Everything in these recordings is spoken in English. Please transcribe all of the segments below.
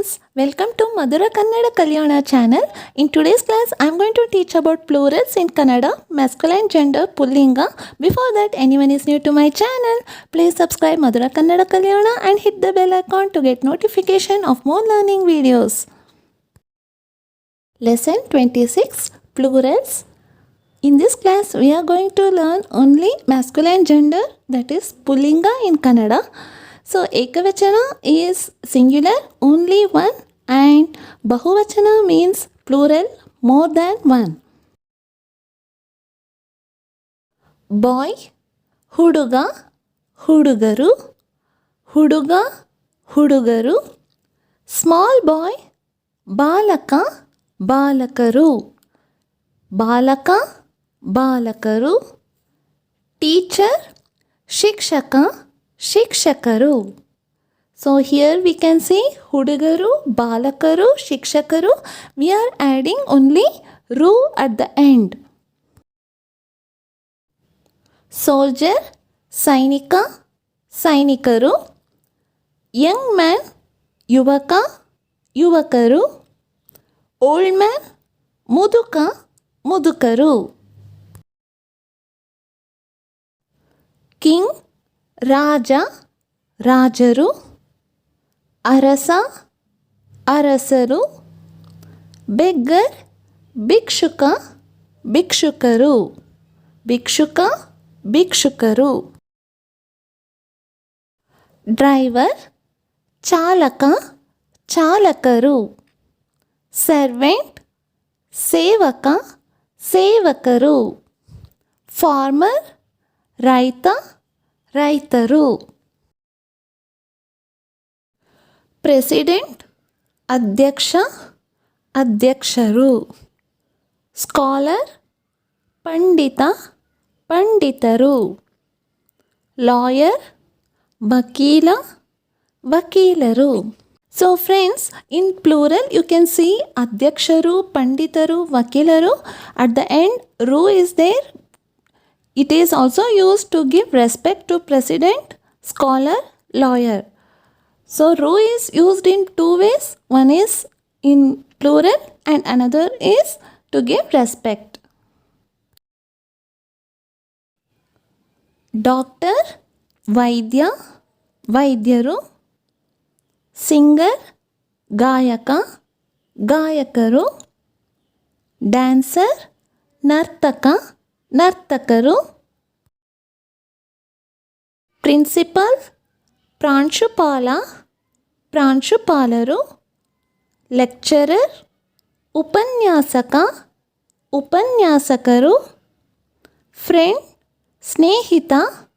friends, welcome to Madhura Kannada Kalyana channel. In today's class, I am going to teach about plurals in Kannada, masculine gender, pullinga. Before that, anyone is new to my channel, please subscribe Madhura Kannada Kalyana and hit the bell icon to get notification of more learning videos. Lesson 26, plurals. In this class, we are going to learn only masculine gender, that is pullinga in Kannada. So, ekavachana is singular, only one, and bahuvachana means plural, more than one. Boy, huduga, hudugaru, huduga, hudugaru. Small boy, balaka, balakaru, balaka, balakaru. Teacher, shikshaka, shikshakaru. So here we can see hudugaru, balakaru, shikshakaru. We are adding only ru at the end. Soldier, sainika, sainikaru. Young man, yuvaka, yuvakaru. Old man, muduka, mudukaru. King, Raja, Rajaru. Arasa, Arasaru. Beggar, Bhikshuka, Bhikshukaru. Bhikshuka, Bhikshukaru. Driver, Chalaka, Chalakaru. Servant, Sevaka, Sevakaru. Farmer, Raita, Raitaru. President, Adhyaksha, Adhyaksharu. Scholar, Pandita, Panditaru. Lawyer, Vakila, Vakilaru. So friends, in plural you can see Adhyaksharu, Panditaru, Vakilaru. At the end, Ru is there. It is also used to give respect to president, scholar, lawyer. So, Ru is used in two ways. One is in plural and another is to give respect. Doctor, Vaidya, Vaidyaru. Singer, Gayaka, Gayakaru. Dancer, Nartaka, Nartakaru. Principal, Pranshupala, Pranshupalaru. Lecturer, Upanyasaka, Upanyasakaru. Friend, Snehita,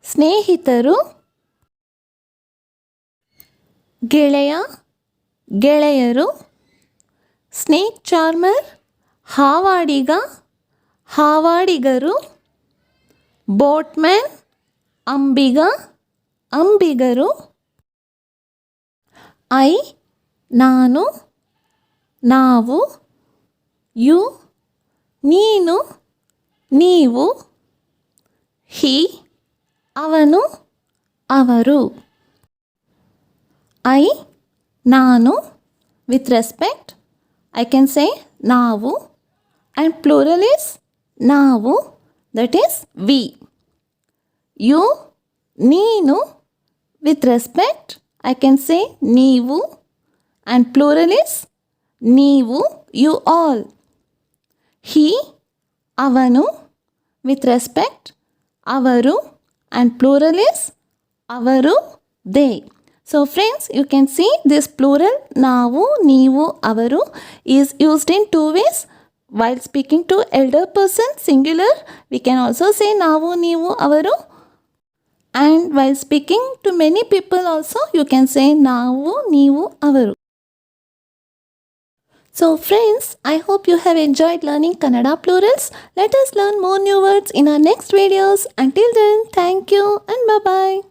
Snehitaru. Gelaya, Gelayaru. Snake charmer, Havadiga, Havadigaru. Boatman, Ambiga, Ambigaru. I, Nanu, Navu. You, Neenu, Neevu. He, Avanu, Avaru. I, Nanu. With respect, I can say Navu. And plural is Navu. That is we. You, Neenu. With respect, I can say Neevu. And plural is Neevu, you all. He, Avanu. With respect, Avaru. And plural is Avaru, they. So friends, you can see this plural Navu, Neevu, Avaru is used in two ways. While speaking to elder person, singular, we can also say Navu, Neevu, Avaru. And while speaking to many people also, you can say Navu, Neevu, Avaru. So friends, I hope you have enjoyed learning Kannada plurals. Let us learn more new words in our next videos. Until then, thank you and bye-bye.